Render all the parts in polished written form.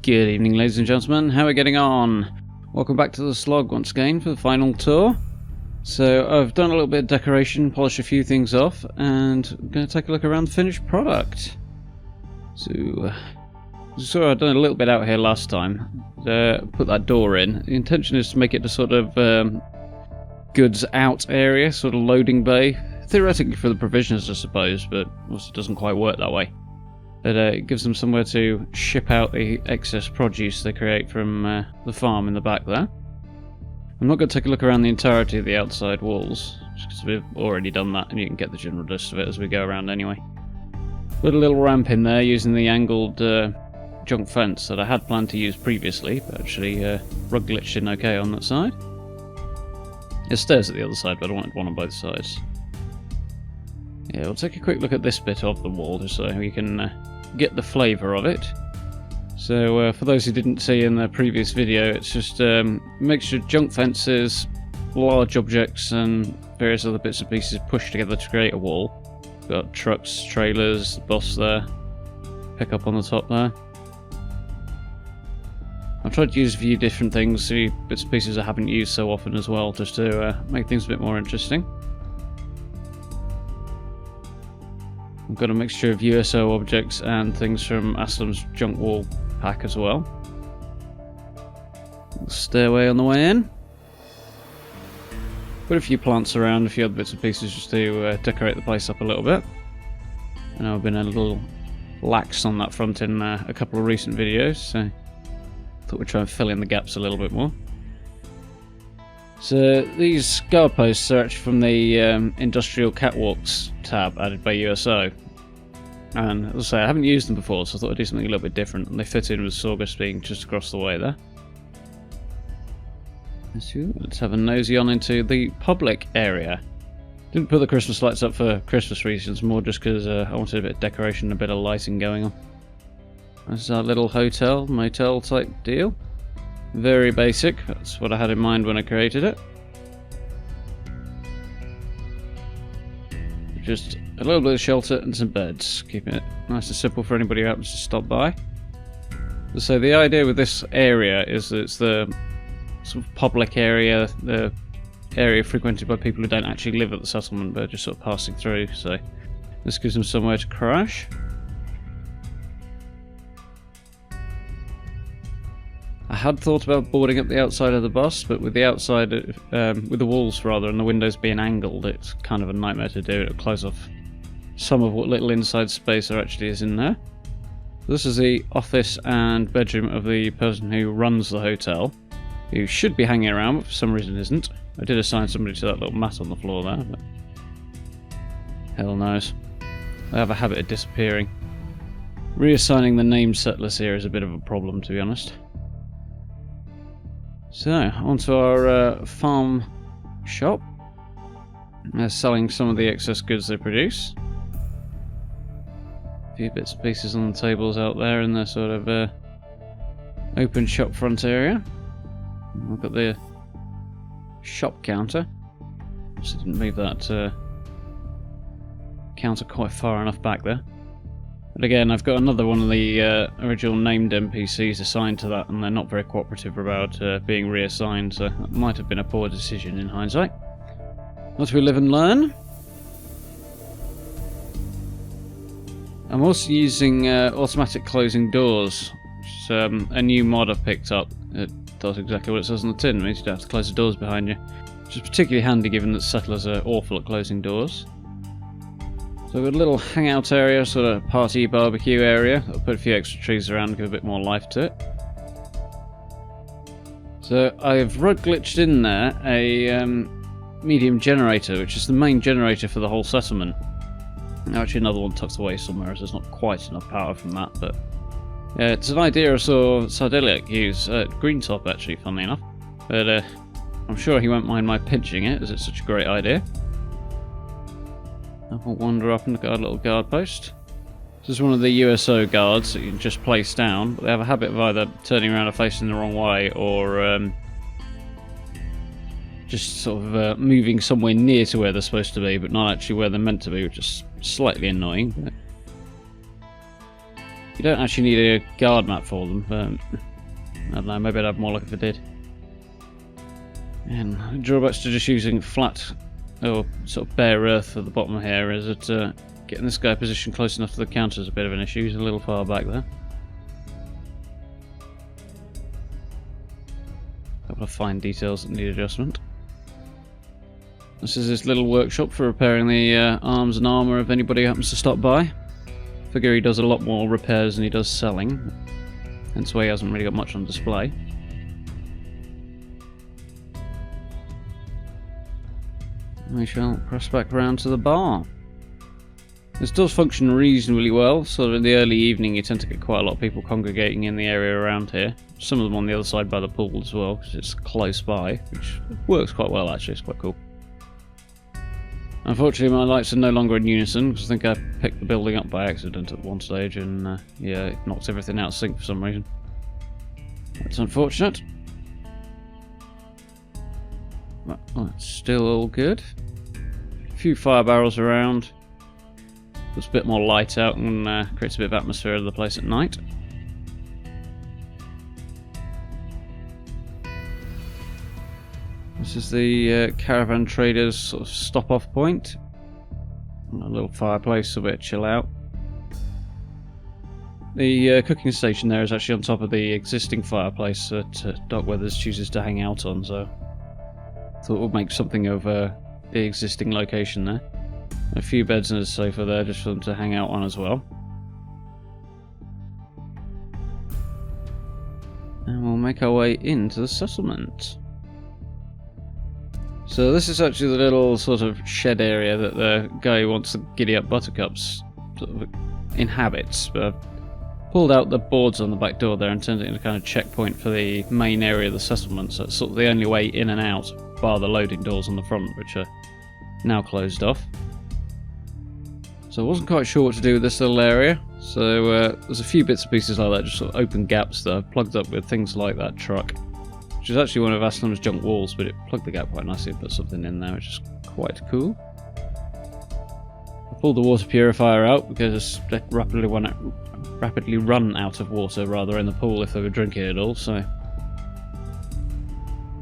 Good evening, ladies and gentlemen. How are we getting on? Welcome back to the Slog once again for the final tour. So I've done a little bit of decoration, polished a few things off, and I'm going to take a look around the finished product. So I've done a little bit out here last time. Put that door in. The intention is to make it a sort of goods out area, sort of loading bay. Theoretically for the provisions, I suppose, but also it doesn't quite work that way. But it gives them somewhere to ship out the excess produce they create from the farm in the back there. I'm not going to take a look around the entirety of the outside walls, just because we've already done that and you can get the general gist of it as we go around anyway. Put a little ramp in there using the angled junk fence that I had planned to use previously, but actually rug glitched in okay on that side. There's stairs at the other side, but I wanted one on both sides. Yeah, we'll take a quick look at this bit of the wall just so you can get the flavour of it. So for those who didn't see in the previous video, it's just a mixture of junk fences, large objects and various other bits and pieces pushed together to create a wall. Got trucks, trailers, the boss there, pick up on the top there. I've tried to use a few different things, a few bits and pieces I haven't used so often as well, just to make things a bit more interesting. I've got a mixture of USO objects and things from Aslam's junk wall pack as well. Stairway on the way in. Put a few plants around, a few other bits and pieces just to decorate the place up a little bit. I know I've been a little lax on that front in a couple of recent videos, so thought we'd try and fill in the gaps a little bit more. So these guard posts are actually from the Industrial Catwalks tab added by USO. And as I say, I haven't used them before, so I thought I'd do something a little bit different. And they fit in with Saugus being just across the way there. Let's have a nosy on into the public area. Didn't put the Christmas lights up for Christmas reasons, more just because I wanted a bit of decoration and a bit of lighting going on. This is our little hotel, motel type deal. Very basic, that's what I had in mind when I created it. Just a little bit of shelter and some beds, keeping it nice and simple for anybody who happens to stop by. So the idea with this area is that it's the sort of public area, the area frequented by people who don't actually live at the settlement but are just sort of passing through, so this gives them somewhere to crash. I had thought about boarding up the outside of the bus, but with the outside, with the walls rather, and the windows being angled, it's kind of a nightmare to do. It'll close off some of what little inside space there actually is in there. This is the office and bedroom of the person who runs the hotel, who should be hanging around, but for some reason isn't. I did assign somebody to that little mat on the floor there, but hell knows. They have a habit of disappearing. Reassigning the named settlers here is a bit of a problem, to be honest. So, onto our farm shop. They're selling some of the excess goods they produce. A few bits and pieces on the tables out there in the sort of open shop front area. We've got the shop counter. Obviously didn't move that counter quite far enough back there. But again, I've got another one of the original named NPCs assigned to that, and they're not very cooperative about being reassigned, so that might have been a poor decision in hindsight. As we live and learn. I'm also using automatic closing doors, which is a new mod I've picked up. It does exactly what it says on the tin, it means you don't have to close the doors behind you, which is particularly handy given that settlers are awful at closing doors. So we've got a little hangout area, sort of party barbecue area. I'll put a few extra trees around and give a bit more life to it. So I've rug glitched in there a medium generator, which is the main generator for the whole settlement. Actually another one tucked away somewhere as there's not quite enough power from that, but yeah, it's an idea I saw Sardelic use at Greentop actually, funnily enough. But I'm sure he won't mind my pinching it, as it's such a great idea. I'll wander up and look at our little guard post. This is one of the USO guards that you can just place down, but they have a habit of either turning around and facing the wrong way, or just sort of moving somewhere near to where they're supposed to be, but not actually where they're meant to be, which is slightly annoying. But don't actually need a guard map for them, but I don't know, maybe I'd have more luck if I did. And drawbacks to just using flat or sort of bare earth at the bottom here is that getting this guy positioned close enough to the counter is a bit of an issue. He's a little far back there. A couple of fine details that need adjustment. This is his little workshop for repairing the arms and armour if anybody happens to stop by. Figure he does a lot more repairs than he does selling, hence why he hasn't really got much on display. We shall press back round to the bar. This does function reasonably well, sort of in the early evening you tend to get quite a lot of people congregating in the area around here. Some of them on the other side by the pool as well, because it's close by, which works quite well actually, it's quite cool. Unfortunately my lights are no longer in unison, because I think I picked the building up by accident at one stage and yeah, it knocks everything out of sync for some reason. That's unfortunate. But it's still all good. A few fire barrels around. Puts a bit more light out and creates a bit of atmosphere of the place at night. This is the Caravan traders sort of stop-off point. A little fireplace, a bit of chill out. The cooking station there is actually on top of the existing fireplace that Doc Weathers chooses to hang out on, so I thought we'll make something of the existing location there. A few beds and a sofa there just for them to hang out on as well. And we'll make our way into the settlement. So this is actually the little sort of shed area that the guy who wants to giddy up buttercups sort of inhabits. But I've pulled out the boards on the back door there and turned it into a kind of checkpoint for the main area of the settlement. So it's sort of the only way in and out, bar the loading doors on the front, which are now closed off. So I wasn't quite sure what to do with this little area, so there's a few bits and pieces like that, just sort of open gaps that I've plugged up with things like that truck, which is actually one of Aslam's junk walls, but it plugged the gap quite nicely and put something in there, which is quite cool. I pulled the water purifier out because they rapidly run out of water rather in the pool if they were drinking it all, so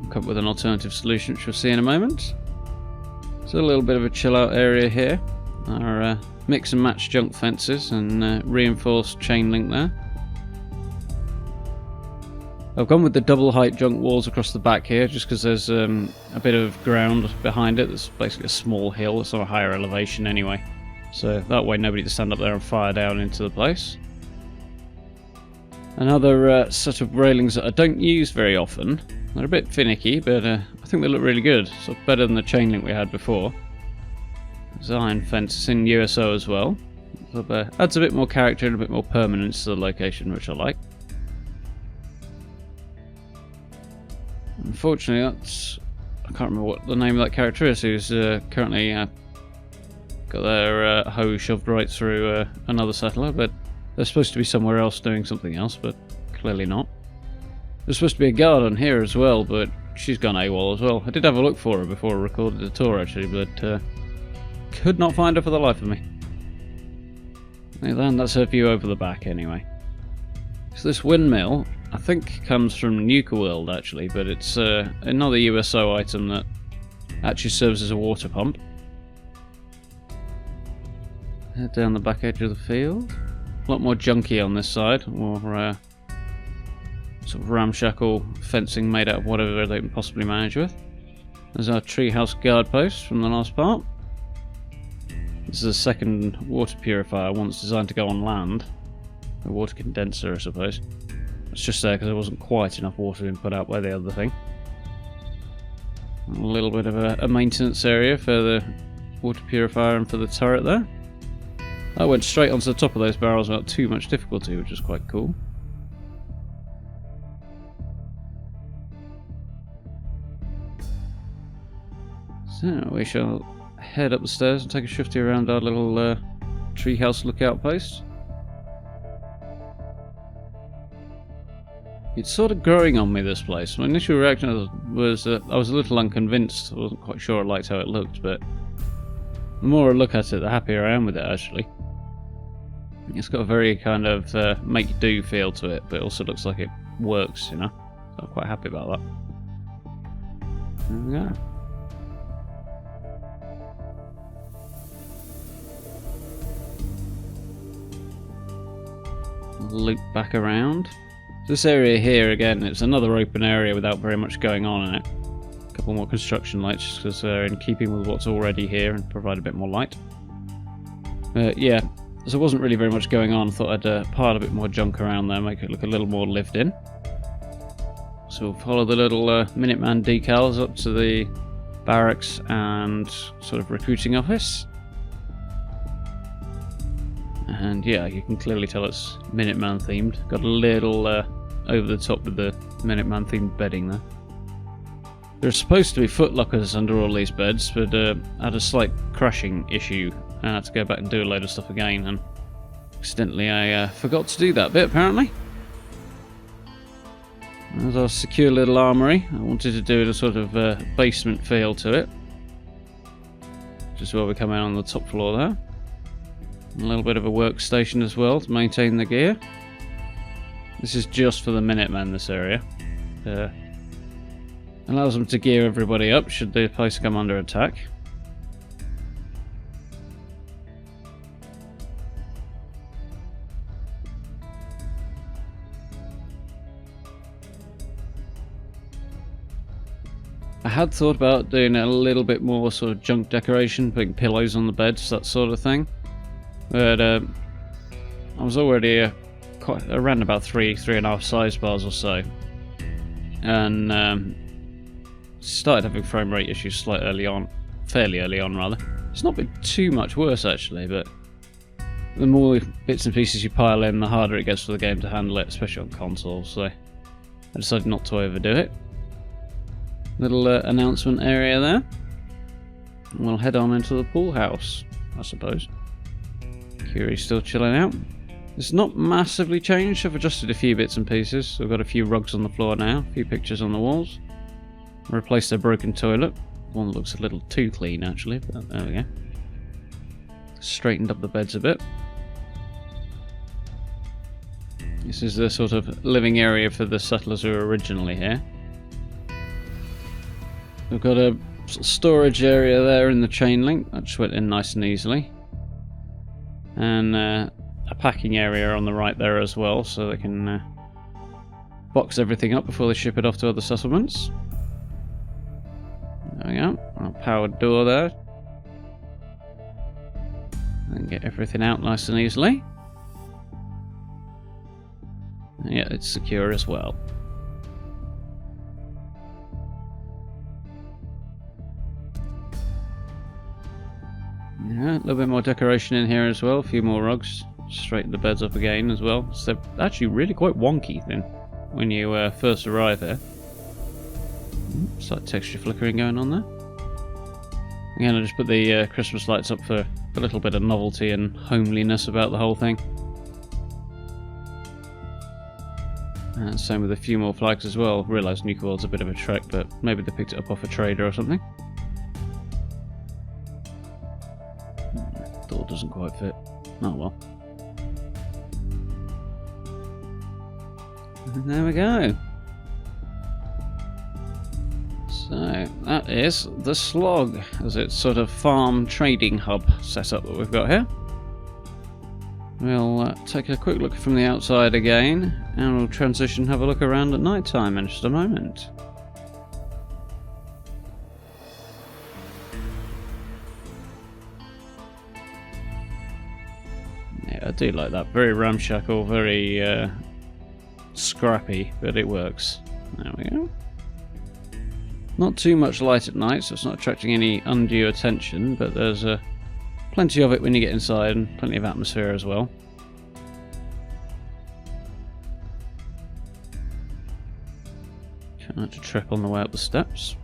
I'll come up with an alternative solution which we'll see in a moment. So a little bit of a chill out area here. Our mix and match junk fences and reinforced chain link there. I've gone with the double height junk walls across the back here just because there's a bit of ground behind it. There's basically a small hill. It's on a higher elevation anyway, so that way nobody to stand up there and fire down into the place. Another set of railings that I don't use very often. They're a bit finicky, but I think they look really good. Sort of better than the chain link we had before. There's iron fence in USO as well. Adds a bit more character and a bit more permanence to the location, which I like. Unfortunately, I can't remember what the name of that character is, who's currently got their hoe shoved right through another settler, but they're supposed to be somewhere else doing something else, but clearly not. There's supposed to be a guard on here as well, but she's gone AWOL as well. I did have a look for her before I recorded the tour actually, but could not find her for the life of me. And that's her view over the back anyway. So this windmill, I think, comes from Nuka World actually, but it's another USO item that actually serves as a water pump. Head down the back edge of the field. A lot more junky on this side, more sort of ramshackle fencing made out of whatever they can possibly manage with. There's our treehouse guard post from the last part. This is a second water purifier, once designed to go on land. A water condenser, I suppose. It's just there because there wasn't quite enough water being put out by the other thing. A little bit of a maintenance area for the water purifier and for the turret there. I went straight onto the top of those barrels without too much difficulty, which is quite cool. So we shall head up the stairs and take a shifty around our little treehouse lookout post. It's sort of growing on me, this place. My initial reaction was that I was a little unconvinced. I wasn't quite sure I liked how it looked, but the more I look at it, the happier I am with it actually. It's got a very kind of make-do feel to it, but it also looks like it works, you know? So I'm quite happy about that. There we go. Loop back around. This area here, again, it's another open area without very much going on in it. A couple more construction lights, because they're in keeping with what's already here and provide a bit more light. Yeah, so there wasn't really very much going on. Thought I'd pile a bit more junk around there, make it look a little more lived in. So we'll follow the little Minuteman decals up to the barracks and sort of recruiting office. And yeah, you can clearly tell it's Minuteman themed. Got a little over the top with the Minuteman themed bedding there. There's supposed to be footlockers under all these beds, but had a slight crashing issue. I had to go back and do a load of stuff again, and accidentally I forgot to do that bit apparently. There's our secure little armoury. I wanted to do a sort of basement feel to it. Just where we come out on the top floor there. A little bit of a workstation as well to maintain the gear. This is just for the Minutemen, this area. Allows them to gear everybody up should the place come under attack. I had thought about doing a little bit more sort of junk decoration, putting pillows on the beds, that sort of thing. But I was already around about 3.5 size bars or so, and started having frame rate issues fairly early on rather. It's not been too much worse actually, but the more bits and pieces you pile in, the harder it gets for the game to handle it, especially on consoles. So I decided not to overdo it. Little announcement area there. And we'll head on into the pool house, I suppose. Curie's still chilling out. It's not massively changed. I've adjusted a few bits and pieces. I've got a few rugs on the floor now, a few pictures on the walls. Replaced their broken toilet. One that looks a little too clean actually, but there we go. Straightened up the beds a bit. This is the sort of living area for the settlers who were originally here. We've got a sort of storage area there in the chain link. That just went in nice and easily. And a packing area on the right there as well, so they can box everything up before they ship it off to other settlements. There we go. Our powered door there. And get everything out nice and easily. And yeah, it's secure as well. Yeah, a little bit more decoration in here as well, a few more rugs, straighten the beds up again as well. So they're actually really quite wonky then when you first arrive here. Slight texture flickering going on there. Again, I just put the Christmas lights up for a little bit of novelty and homeliness about the whole thing. And same with a few more flags as well. Realised Nuka World's a bit of a trek, but maybe they picked it up off a trader or something. Door doesn't quite fit. Oh well. And there we go. So that is the Slog, as its sort of farm trading hub setup that we've got here. We'll take a quick look from the outside again, and we'll transition, have a look around at night time in just a moment. Yeah, I do like that. Very ramshackle, very scrappy, but it works. There we go. Not too much light at night, so it's not attracting any undue attention, but there's plenty of it when you get inside, and plenty of atmosphere as well. Try not to trip on the way up the steps.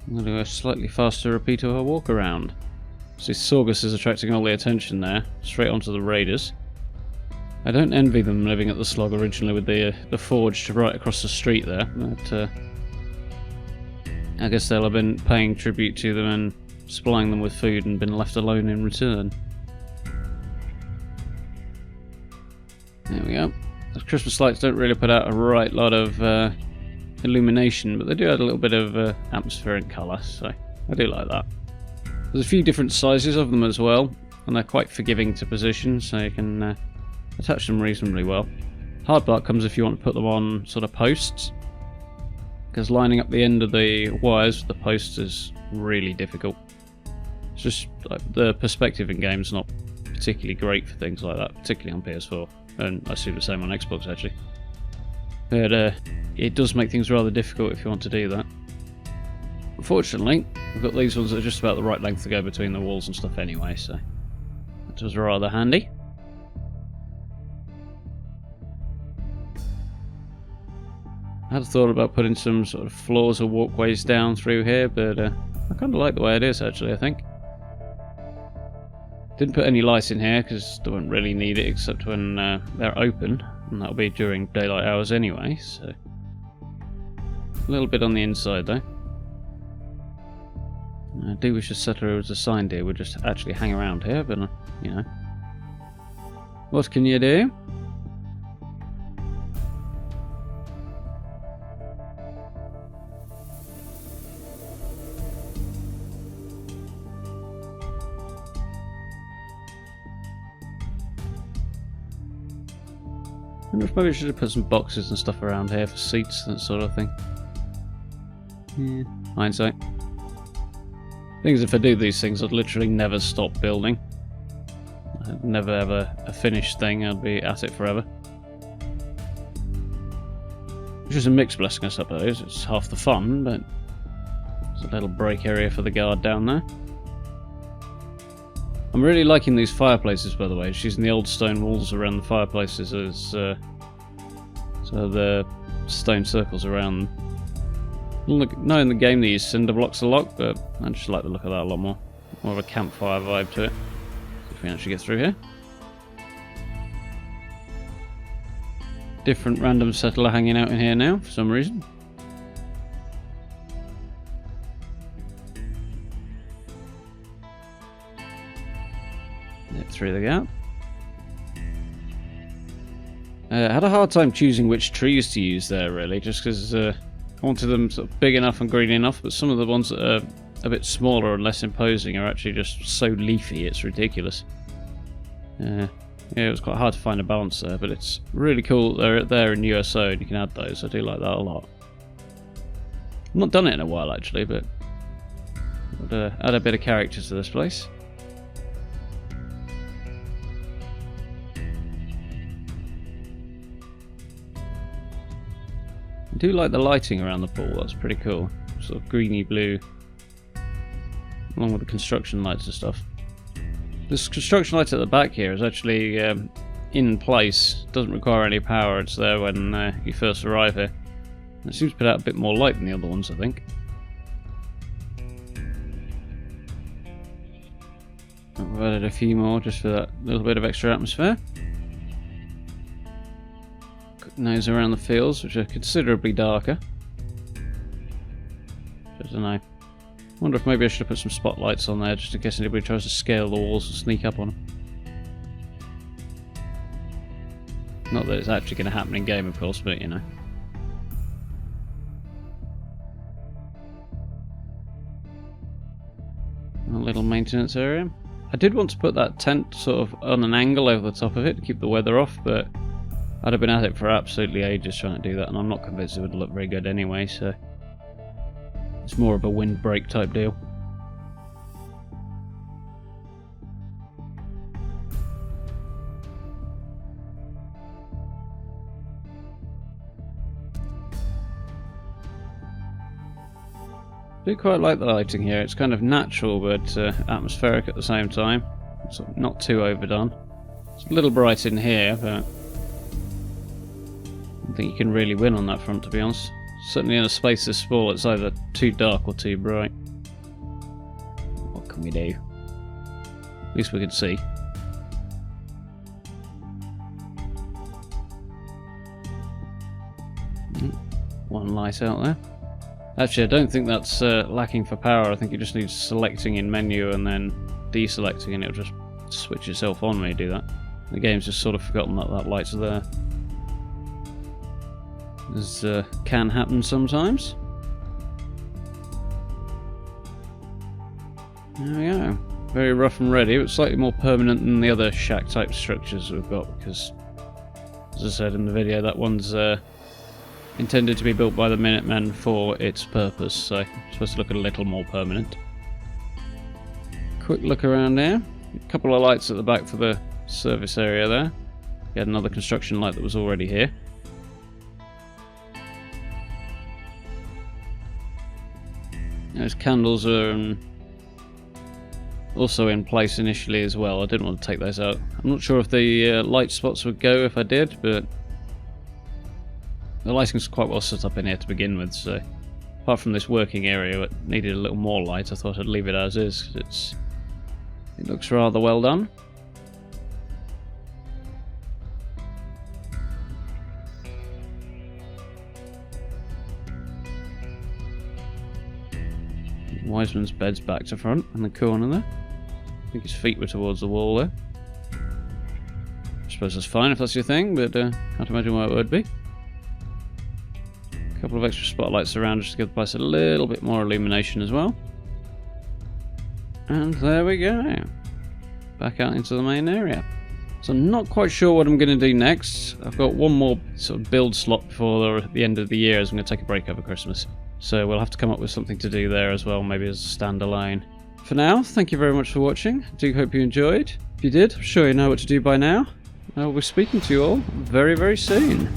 I'm going to do a slightly faster repeat of our walk around. See, Saugus is attracting all the attention there, straight onto the raiders. I don't envy them living at the Slog originally with the forge right across the street there, but I guess they'll have been paying tribute to them and supplying them with food and been left alone in return. There we go. Those Christmas lights don't really put out a right lot of illumination, but they do add a little bit of atmospheric colour, so I do like that. There's a few different sizes of them as well, and they're quite forgiving to position, so you can attach them reasonably well. Hard part comes if you want to put them on sort of posts, because lining up the end of the wires with the posts is really difficult. It's just like, the perspective in games not particularly great for things like that, particularly on PS4, and I assume the same on Xbox actually. But it does make things rather difficult if you want to do that. Unfortunately, we've got these ones that are just about the right length to go between the walls and stuff anyway, so that was rather handy. I had thought about putting some sort of floors or walkways down through here, but I kind of like the way it is actually, I think. Didn't put any lights in here because they won't really need it except when they're open, and that'll be during daylight hours anyway, so a little bit on the inside though. I do wish the settler was assigned here, would just actually hang around here, but you know. What can you do? I wonder if maybe I should have put some boxes and stuff around here for seats, that sort of thing. Yeah, hindsight. Thing is, if I do these things, I'd literally never stop building. I'd never ever a finished thing, I'd be at it forever. Which is a mixed blessing, I suppose. It's half the fun, but there's a little break area for the guard down there. I'm really liking these fireplaces, by the way. Just using the old stone walls around the fireplaces as so the stone circles around them. No, in the game they use cinder blocks a lot, but I just like the look of that a lot more. More of a campfire vibe to it. See if we can actually get through here. Different random settler hanging out in here now for some reason. Through the gap. I had a hard time choosing which trees to use there, really, just because I wanted them sort of big enough and green enough, but some of the ones that are a bit smaller and less imposing are actually just so leafy, it's ridiculous. Yeah, it was quite hard to find a balance there, but it's really cool they're there in USO and you can add those. I do like that a lot. I've not done it in a while, actually, but add a bit of character to this place. I do like the lighting around the pool, that's pretty cool. Sort of greeny blue, along with the construction lights and stuff. This construction light at the back here is actually in place, doesn't require any power, it's there when you first arrive here. It seems to put out a bit more light than the other ones, I think. I've added a few more just for that little bit of extra atmosphere. Nose around the fields, which are considerably darker. I don't know. Wonder if maybe I should have put some spotlights on there just in case anybody tries to scale the walls and sneak up on them. Not that it's actually going to happen in game, of course, but you know. A little maintenance area. I did want to put that tent sort of on an angle over the top of it to keep the weather off, but I'd have been at it for absolutely ages trying to do that, and I'm not convinced it would look very good anyway, so it's more of a windbreak type deal. I do quite like the lighting here. It's kind of natural but atmospheric at the same time. It's not too overdone. It's a little bright in here, but I don't think you can really win on that front, to be honest. Certainly in a space this small, it's either too dark or too bright. What can we do? At least we can see. One light out there. Actually, I don't think that's lacking for power. I think it just needs selecting in menu and then deselecting, and it'll just switch itself on when you do that. The game's just sort of forgotten that that light's there. This can happen sometimes. There we go. Very rough and ready, but slightly more permanent than the other shack type structures we've got, because, as I said in the video, that one's intended to be built by the Minutemen for its purpose, so it's supposed to look a little more permanent. Quick look around here. A couple of lights at the back for the service area there. We had another construction light that was already here. Those candles are also in place initially as well. I didn't want to take those out. I'm not sure if the light spots would go if I did, but the lighting's quite well set up in here to begin with, so apart from this working area it needed a little more light, I thought I'd leave it as is, because it looks rather well done. Wiseman's bed's back to front in the corner there. I think his feet were towards the wall there. I suppose that's fine if that's your thing, but can't imagine why it would be. A couple of extra spotlights around just to give the place a little bit more illumination as well. And there we go. Back out into the main area. So I'm not quite sure what I'm going to do next. I've got one more sort of build slot before the end of the year, as I'm going to take a break over Christmas. So we'll have to come up with something to do there as well, maybe as a standalone. For now, thank you very much for watching. I do hope you enjoyed. If you did, I'm sure you know what to do by now. I will be speaking to you all very, very soon.